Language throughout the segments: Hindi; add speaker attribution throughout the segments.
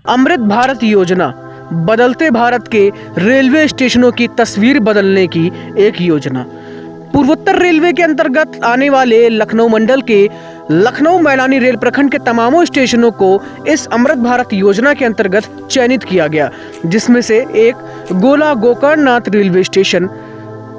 Speaker 1: अमृत भारत योजना बदलते भारत के रेलवे स्टेशनों की तस्वीर बदलने की एक योजना। पूर्वोत्तर रेलवे के अंतर्गत आने वाले लखनऊ मंडल के लखनऊ मैलानी रेल प्रखंड के तमामों स्टेशनों को इस अमृत भारत योजना के अंतर्गत चयनित किया गया, जिसमें से एक गोला गोकर्णनाथ रेलवे स्टेशन।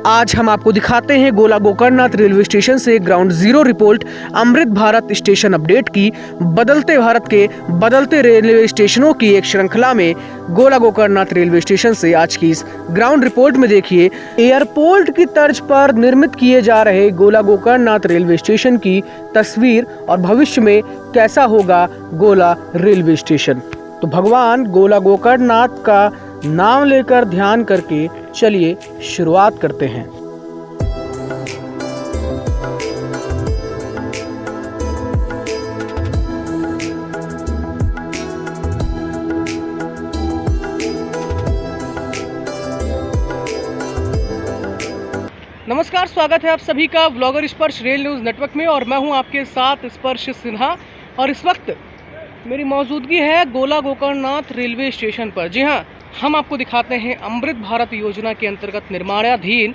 Speaker 1: आज हम आपको दिखाते हैं गोला गोकर्णनाथ रेलवे स्टेशन से ground zero report Amrit Bharat station update की। बदलते भारत के बदलते रेलवे स्टेशनों की एक श्रृंखला में गोला गोकर्णनाथ रेलवे स्टेशन से आज की इस ग्राउंड रिपोर्ट में देखिए एयरपोर्ट की तर्ज पर निर्मित किए जा रहे गोला गोकर्णनाथ रेलवे स्टेशन की तस्वीर और भविष्य में कैसा होगा गोला रेलवे स्टेशन। तो भगवान गोला गोकर्णनाथ का नाम लेकर ध्यान करके चलिए शुरुआत करते हैं। नमस्कार, स्वागत है आप सभी का व्लॉगर स्पर्श रेल न्यूज़ नेटवर्क में और मैं हूं आपके साथ स्पर्श सिन्हा। और इस वक्त मेरी मौजूदगी है गोला गोकर्णनाथ रेलवे स्टेशन पर। जी हां, हम आपको दिखाते हैं अमृत भारत योजना के अंतर्गत निर्माणाधीन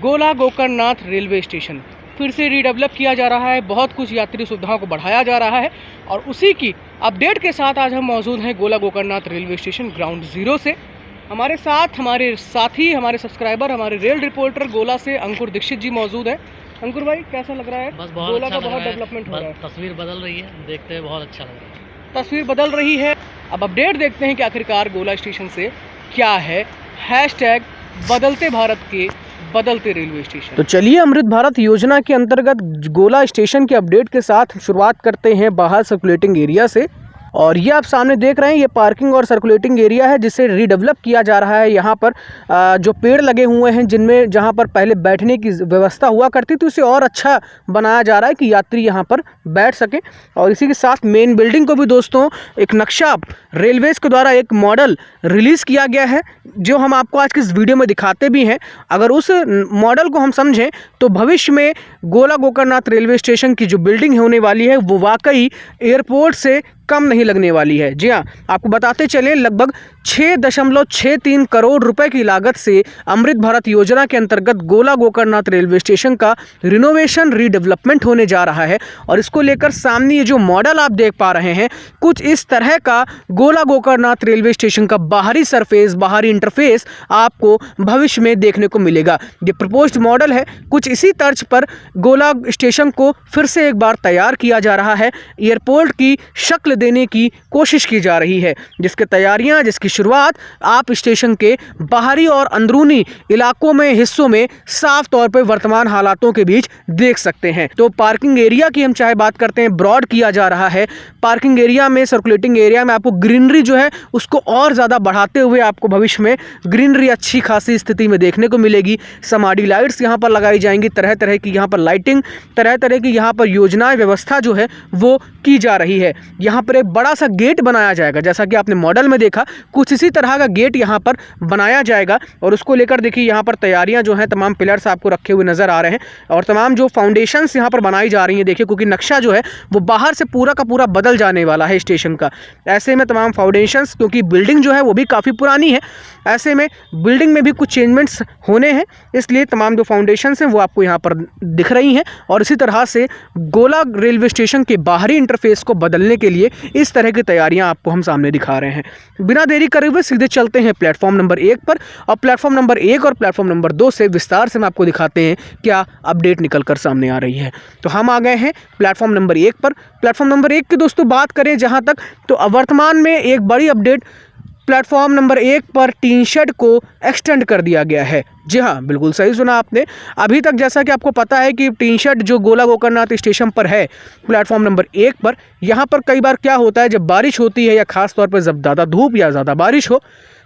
Speaker 1: गोला गोकर्णनाथ रेलवे स्टेशन। फिर से रीडेवलप किया जा रहा है, बहुत कुछ यात्री सुविधाओं को बढ़ाया जा रहा है और उसी की अपडेट के साथ आज हम मौजूद हैं गोला Gokarnanath railway station ground zero से। हमारे साथ हमारे साथी, हमारे सब्सक्राइबर, हमारे रेल रिपोर्टर गोला से अंकुर दीक्षित जी मौजूद है। अंकुर भाई, कैसा लग रहा है?
Speaker 2: बस बहुत
Speaker 1: गोला
Speaker 2: अच्छा
Speaker 1: का बहुत डेवलपमेंट हो रहा है,
Speaker 2: तस्वीर बदल रही है, देखते हैं बहुत अच्छा लग रहा है।
Speaker 1: तस्वीर बदल रही है। अब अपडेट देखते हैं कि आखिरकार गोला स्टेशन से क्या है। हैशटैग बदलते भारत के बदलते रेलवे स्टेशन। तो चलिए अमृत भारत योजना के अंतर्गत गोला स्टेशन के अपडेट के साथ शुरुआत करते हैं बाहर सर्कुलेटिंग एरिया से। और ये आप सामने देख रहे हैं, ये पार्किंग और सर्कुलेटिंग एरिया है जिसे रीडेवलप किया जा रहा है। यहाँ पर जो पेड़ लगे हुए हैं जिनमें जहाँ पर पहले बैठने की व्यवस्था हुआ करती थी उसे और अच्छा बनाया जा रहा है कि यात्री यहाँ पर बैठ सकें। और इसी के साथ मेन बिल्डिंग को भी दोस्तों एक नक्शा रेलवेज़ के द्वारा एक मॉडल रिलीज़ किया गया है, जो हम आपको आज की इस वीडियो में दिखाते भी हैं। अगर उस मॉडल को हम समझें तो भविष्य में गोला गोकर्णनाथ रेलवे स्टेशन की जो बिल्डिंग होने वाली है वो वाकई एयरपोर्ट से कम नहीं लगने वाली है। जी हाँ, आपको बताते चलें लगभग 6.63 करोड़ रुपए की लागत से अमृत भारत योजना के अंतर्गत गोला गोकर्णनाथ रेलवे स्टेशन का रिनोवेशन रीडेवलपमेंट होने जा रहा है। और इसको लेकर सामने ये जो मॉडल आप देख पा रहे हैं, कुछ इस तरह का गोला गोकर्णनाथ रेलवे स्टेशन का बाहरी सरफेस, बाहरी इंटरफेस आपको भविष्य में देखने को मिलेगा। ये प्रपोज्ड मॉडल है, कुछ इसी तर्ज पर गोला स्टेशन को फिर से एक बार तैयार किया जा रहा है। एयरपोर्ट की शक्ल देने की कोशिश की जा रही है, जिसकी शुरुआत आप स्टेशन के बाहरी और अंदरूनी इलाकों में, हिस्सों में साफ तौर पे वर्तमान हालातों के बीच देख सकते हैं। तो पार्किंग एरिया की हम चाहे बात करते हैं, ब्रॉड किया जा रहा है। पार्किंग एरिया में, सर्कुलेटिंग एरिया में आपको ग्रीनरी जो है उसको और ज़्यादा बढ़ाते हुए आपको भविष्य में ग्रीनरी अच्छी खासी स्थिति में देखने को मिलेगी। समाडी लाइट्स यहाँ पर लगाई जाएंगी, तरह तरह की यहाँ पर लाइटिंग, तरह तरह की यहाँ पर योजनाएं, व्यवस्था जो है वो की जा रही है। यहाँ पर एक बड़ा सा गेट बनाया जाएगा, जैसा कि आपने मॉडल में देखा, कुछ इसी तरह का गेट यहाँ पर बनाया जाएगा। और उसको लेकर देखिए यहाँ पर तैयारियां जो हैं, तमाम पिलर्स आपको रखे हुए नजर आ रहे हैं और तमाम जो फाउंडेशंस यहाँ पर बनाई जा रही हैं। देखिए, क्योंकि नक्शा जो है वो बाहर से पूरा का पूरा बदल जाने वाला है स्टेशन का। ऐसे में तमाम फाउंडेशंस, क्योंकि बिल्डिंग जो है वो भी काफ़ी पुरानी है, ऐसे में बिल्डिंग में भी कुछ चेंजमेंट्स होने हैं, इसलिए तमाम जो फाउंडेशंस हैं वो आपको यहाँ पर दिख रही हैं। और इसी तरह से गोला रेलवे स्टेशन के बाहरी इंटरफेस को बदलने के लिए इस तरह की तैयारियां आपको हम सामने दिखा रहे हैं। बिना देरी करे हुए सीधे चलते हैं प्लेटफॉर्म नंबर 1 पर। और प्लेटफॉर्म नंबर 1 और प्लेटफॉर्म नंबर 2 से विस्तार से हम आपको दिखाते हैं क्या अपडेट निकल कर सामने आ रही है। तो हम आ गए हैं प्लेटफॉर्म नंबर 1 पर। प्लेटफॉर्म नंबर 1 की दोस्तों बात करें जहां तक, तो वर्तमान में एक बड़ी अपडेट प्लेटफॉर्म नंबर 1 पर टीन शेड को एक्सटेंड कर दिया गया है। जी हाँ, बिल्कुल सही सुना आपने। अभी तक जैसा कि आपको पता है कि टीन शेड जो गोला गोकर्णनाथ स्टेशन पर है प्लेटफॉर्म नंबर 1 पर, यहाँ पर कई बार क्या होता है, जब बारिश होती है या खास तौर पर जब ज़्यादा धूप या ज़्यादा बारिश हो,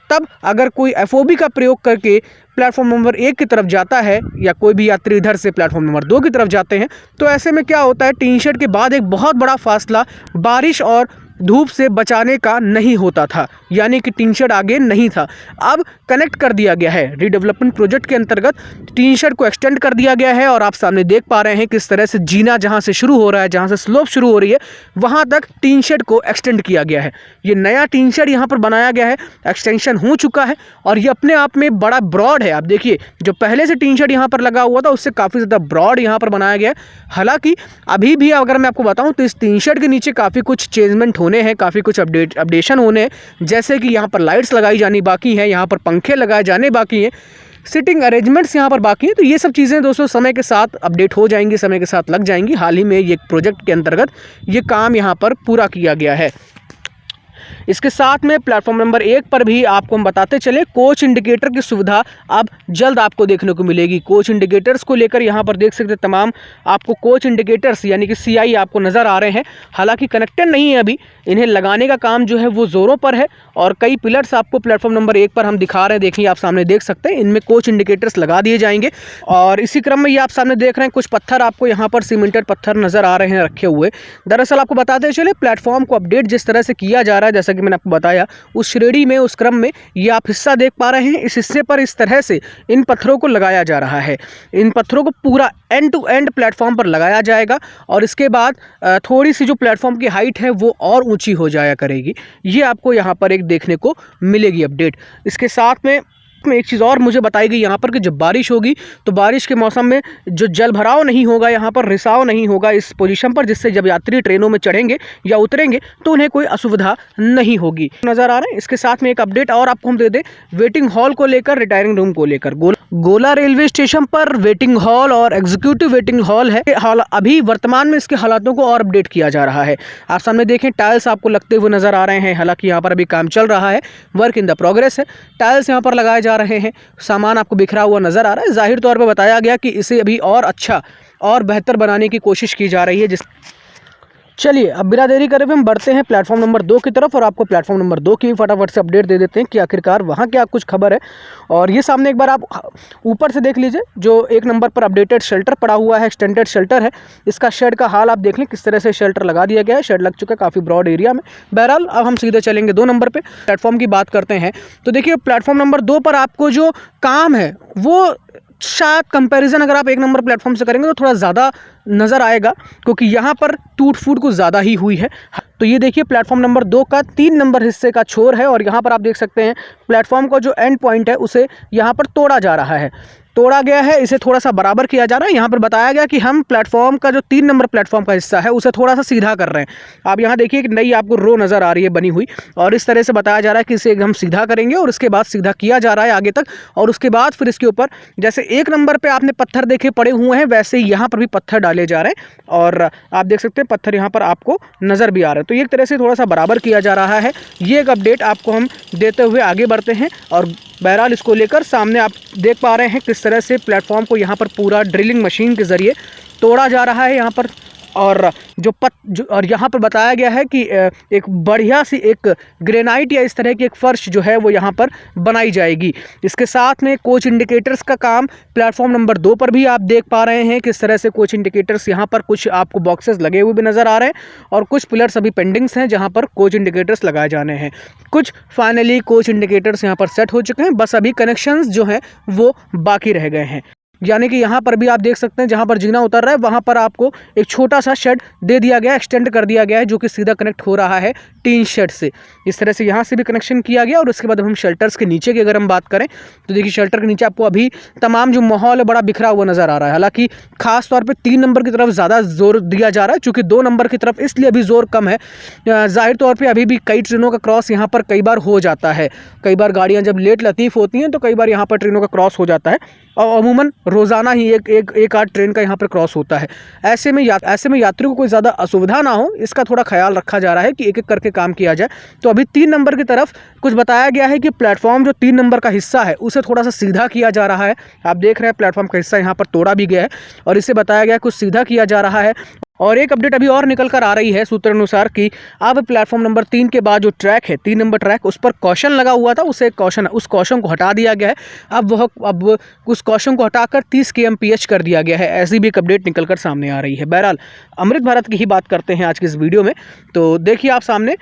Speaker 1: तब अगर कोई एफओबी का प्रयोग करके प्लेटफॉर्म नंबर 1 की तरफ जाता है या कोई भी यात्री इधर से प्लेटफॉर्म नंबर 2 की तरफ जाते हैं, तो ऐसे में क्या होता है, टीन शेड के बाद एक बहुत बड़ा फासला बारिश और धूप से बचाने का नहीं होता था, यानी कि टीन शेड आगे नहीं था। अब कनेक्ट कर दिया गया है रीडेवलपमेंट प्रोजेक्ट के अंतर्गत, टीन शेड को एक्सटेंड कर दिया गया है और आप सामने देख पा रहे हैं किस तरह से जीना जहां से शुरू हो रहा है, जहां से स्लोप शुरू हो रही है, वहां तक टीन शेड को एक्सटेंड किया गया है। ये नया टीन शेड यहां पर बनाया गया है, एक्सटेंशन हो चुका है और ये अपने आप में बड़ा ब्रॉड है। आप देखिए जो पहले से टीन शेड यहां पर लगा हुआ था उससे काफ़ी ज़्यादा ब्रॉड यहां पर बनाया गया है। हालांकि अभी भी अगर मैं आपको बताऊं तो इस टीन शेड के नीचे काफ़ी कुछ चेंजमेंट होने हैं, काफ़ी कुछ अपडेशन होने हैं, जैसे कि यहाँ पर लाइट्स लगाई जानी बाकी है, यहाँ पर पंखे लगाए जाने बाकी हैं, सिटिंग अरेंजमेंट्स यहाँ पर बाकी हैं। तो ये सब चीज़ें दोस्तों समय के साथ अपडेट हो जाएंगी, समय के साथ लग जाएंगी। हाल ही में ये प्रोजेक्ट के अंतर्गत ये काम यहाँ पर पूरा किया गया है। इसके साथ में प्लेटफॉर्म नंबर 1 पर भी आपको हम बताते चले, कोच इंडिकेटर की सुविधा अब जल्द आपको देखने को मिलेगी। कोच इंडिकेटर्स को लेकर यहाँ पर देख सकते तमाम आपको कोच इंडिकेटर्स यानी कि CI आपको नज़र आ रहे हैं। हालांकि कनेक्टेड नहीं है अभी, इन्हें लगाने का काम जो है वो ज़ोरों पर है और कई पिलर्स आपको प्लेटफॉर्म नंबर 1 पर हम दिखा रहे हैं। देखिए आप सामने देख सकते हैं, इनमें कोच इंडिकेटर्स लगा दिए जाएंगे। और इसी क्रम में ये आप सामने देख रहे हैं कुछ पत्थर आपको यहाँ पर सीमेंटेड पत्थर नज़र आ रहे हैं रखे हुए। दरअसल आपको बताते चले प्लेटफॉर्म को अपडेट जिस तरह से किया जा रहा है, जैसा कि मैंने आपको बताया, उस श्रेणी में उस क्रम में ये आप हिस्सा देख पा रहे हैं। इस हिस्से पर इस तरह से इन पत्थरों को लगाया जा रहा है। इन पत्थरों को पूरा एंड टू एंड प्लेटफॉर्म पर लगाया जाएगा और इसके बाद थोड़ी सी जो प्लेटफॉर्म की हाइट है वो और ऊंची हो जाया करेगी। ये आपको यहाँ पर एक देखने को मिलेगी अपडेट। इसके साथ में एक चीज़ और मुझे बताई गई यहाँ पर कि जब बारिश होगी तो बारिश के मौसम में जो जल भराव नहीं होगा, यहाँ पर रिसाव नहीं होगा इस पोजीशन पर, जिससे जब यात्री ट्रेनों में चढ़ेंगे या उतरेंगे तो उन्हें कोई असुविधा नहीं होगी। नज़र आ रहे हैं। इसके साथ में एक अपडेट और आपको हम दे दें वेटिंग हॉल को लेकर, रिटायरिंग रूम को लेकर। गोला रेलवे स्टेशन पर वेटिंग हॉल और एग्जीक्यूटिव वेटिंग हॉल है। अभी वर्तमान में इसके हालातों को और अपडेट किया जा रहा है। आप सामने देखें टाइल्स आपको लगते हुए नज़र आ रहे हैं। हालांकि यहाँ पर अभी काम चल रहा है, वर्क इन द प्रोग्रेस है। टाइल्स यहाँ पर लगाए जा रहे हैं, सामान आपको बिखरा हुआ नज़र आ रहा है। जाहिर तौर पर बताया गया कि इसे अभी और अच्छा और बेहतर बनाने की कोशिश की जा रही है। चलिए अब बिना देरी करे हम बढ़ते हैं प्लेटफॉर्म नंबर 2 की तरफ और आपको प्लेटफॉर्म नंबर 2 की फटाफट से अपडेट दे देते हैं कि आखिरकार वहाँ क्या कुछ खबर है। और ये सामने एक बार आप ऊपर से देख लीजिए, जो 1 नंबर पर अपडेटेड शेल्टर पड़ा हुआ है, एक्सटेंडेड शेल्टर है। इसका शेड का हाल आप देख लें, किस तरह से शेल्टर लगा दिया गया है। शेड लग चुका है काफ़ी ब्रॉड एरिया में। बहरहाल अब हम सीधे चलेंगे 2 नंबर पर, प्लेटफॉर्म की बात करते हैं। तो देखिए प्लेटफॉर्म नंबर 2 पर आपको जो काम है वो शायद कंपैरिजन अगर आप 1 नंबर प्लेटफॉर्म से करेंगे तो थोड़ा ज़्यादा नज़र आएगा, क्योंकि यहाँ पर टूट फूट कुछ ज़्यादा ही हुई है। तो ये देखिए प्लेटफॉर्म नंबर 2 का 3 नंबर हिस्से का छोर है और यहाँ पर आप देख सकते हैं प्लेटफॉर्म का जो एंड पॉइंट है उसे यहाँ पर तोड़ा जा रहा है, तोड़ा गया है। इसे थोड़ा सा बराबर किया जा रहा है। यहाँ पर बताया गया कि हम प्लेटफॉर्म का जो 3 नंबर प्लेटफॉर्म का हिस्सा है उसे थोड़ा सा सीधा कर रहे हैं। आप यहाँ देखिए कि नई आपको रो नज़र आ रही है बनी हुई और इस तरह से बताया जा रहा है कि इसे हम सीधा करेंगे और उसके बाद सीधा किया जा रहा है आगे तक। और उसके बाद फिर इसके ऊपर जैसे 1 नंबर पर आपने पत्थर देखे पड़े हुए हैं, वैसे ही यहाँ पर भी पत्थर डाले जा रहे हैं और आप देख सकते हैं पत्थर यहाँ पर आपको नज़र भी आ रहे हैं। तो एक तरह से थोड़ा सा बराबर किया जा रहा है। ये एक अपडेट आपको हम देते हुए आगे बढ़ते हैं और बहरहाल इसको लेकर सामने आप देख पा रहे हैं किस तरह से प्लेटफॉर्म को यहाँ पर पूरा ड्रिलिंग मशीन के ज़रिए तोड़ा जा रहा है यहाँ पर। और और यहाँ पर बताया गया है कि एक बढ़िया सी एक ग्रेनाइट या इस तरह की एक फ़र्श जो है वो यहाँ पर बनाई जाएगी। इसके साथ में कोच इंडिकेटर्स का काम प्लेटफॉर्म नंबर 2 पर भी आप देख पा रहे हैं किस तरह से कोच इंडिकेटर्स यहाँ पर कुछ आपको बॉक्सेस लगे हुए भी नज़र आ रहे हैं और कुछ पिलर्स अभी पेंडिंग्स हैं जहाँ पर कोच इंडिकेटर्स लगाए जाने हैं। कुछ फाइनली कोच इंडिकेटर्स यहाँ पर सेट हो चुके हैं, बस अभी कनेक्शंस जो हैं वो बाकी रह गए हैं। यानी कि यहाँ पर भी आप देख सकते हैं जहाँ पर जीना उतर रहा है वहाँ पर आपको एक छोटा सा शेड दे दिया गया है, एक्सटेंड कर दिया गया है, जो कि सीधा कनेक्ट हो रहा है टीन शेड से। इस तरह से यहाँ से भी कनेक्शन किया गया। और उसके बाद हम शेल्टर्स के नीचे की अगर हम बात करें तो देखिए शेल्टर के नीचे आपको अभी तमाम जो माहौल है बड़ा बिखरा हुआ नज़र आ रहा है। हालांकि खास तौर पर 3 नंबर की तरफ ज़्यादा जोर दिया जा रहा है, चूँकि 2 नंबर की तरफ इसलिए अभी जोर कम है। जाहिर तौर पर अभी भी कई ट्रेनों का क्रॉस यहाँ पर कई बार हो जाता है। कई बार गाड़ियाँ जब लेट लतीफ़ होती हैं तो कई बार यहाँ पर ट्रेनों का क्रॉस हो जाता है और अमूमन रोज़ाना ही एक आध ट्रेन का यहाँ पर क्रॉस होता है। ऐसे में यात्रियों को कोई ज़्यादा असुविधा ना हो, इसका थोड़ा ख्याल रखा जा रहा है कि एक एक करके काम किया जाए। तो अभी 3 नंबर की तरफ कुछ बताया गया है कि प्लेटफॉर्म जो 3 नंबर का हिस्सा है उसे थोड़ा सा सीधा किया जा रहा है। आप देख रहे हैं प्लेटफॉर्म का हिस्सा यहाँ पर तोड़ा भी गया है और इसे बताया गया कुछ सीधा किया जा रहा है। और एक अपडेट अभी और निकल कर आ रही है सूत्र अनुसार कि अब प्लेटफॉर्म नंबर 3 के बाद जो ट्रैक है 3 नंबर ट्रैक, उस पर कॉशन लगा हुआ था, उस कॉशन को हटा दिया गया है। अब उस कॉशन को हटाकर 30 kmph कर दिया गया है। ऐसी भी एक अपडेट निकल कर सामने आ रही है। बहरहाल अमृत भारत की ही बात करते हैं आज की इस वीडियो में। तो देखिए आप सामने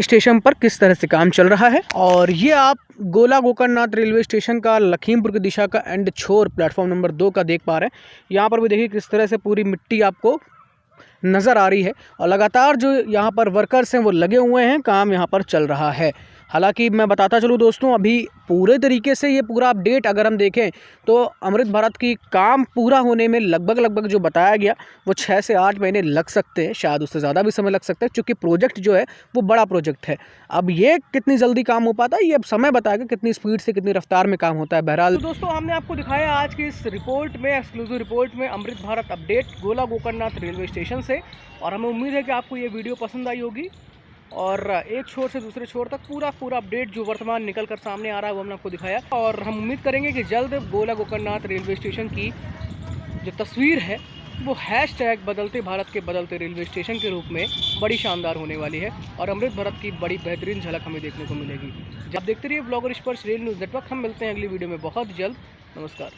Speaker 1: स्टेशन पर किस तरह से काम चल रहा है। और ये आप गोला गोकर्णनाथ रेलवे स्टेशन का लखीमपुर की दिशा का एंड छोर प्लेटफॉर्म नंबर 2 का देख पा रहे हैं। यहाँ पर भी देखिए किस तरह से पूरी मिट्टी आपको नज़र आ रही है और लगातार जो यहाँ पर वर्कर्स हैं वो लगे हुए हैं, काम यहाँ पर चल रहा है। हालांकि मैं बताता चलूँ दोस्तों, अभी पूरे तरीके से ये पूरा अपडेट अगर हम देखें तो अमृत भारत की काम पूरा होने में लगभग जो बताया गया वो 6 से 8 महीने लग सकते हैं, शायद उससे ज़्यादा भी समय लग सकता है, क्योंकि प्रोजेक्ट जो है वो बड़ा प्रोजेक्ट है। अब ये कितनी जल्दी काम हो पाता है ये अब समय बताएगा, कितनी स्पीड से कितनी रफ्तार में काम होता है। बहरहाल तो दोस्तों हमने आपको दिखाया आज की इस रिपोर्ट में, एक्सक्लूसिव रिपोर्ट में अमृत भारत अपडेट गोला गोकर्णनाथ रेलवे स्टेशन से। और हमें उम्मीद है कि आपको ये वीडियो पसंद आई होगी और एक छोर से दूसरे छोर तक पूरा अपडेट जो वर्तमान निकल कर सामने आ रहा है वो हमने आपको दिखाया। और हम उम्मीद करेंगे कि जल्द गोला गोकर्णनाथ रेलवे स्टेशन की जो तस्वीर है वो हैशटैग बदलते भारत के बदलते रेलवे स्टेशन के रूप में बड़ी शानदार होने वाली है और अमृत भारत की बड़ी बेहतरीन झलक हमें देखने को मिलेगी। जब देखते रहिए ब्लॉगर स्पर्श रेल न्यूज़ नेटवर्क। हम मिलते हैं अगली वीडियो में बहुत जल्द। नमस्कार।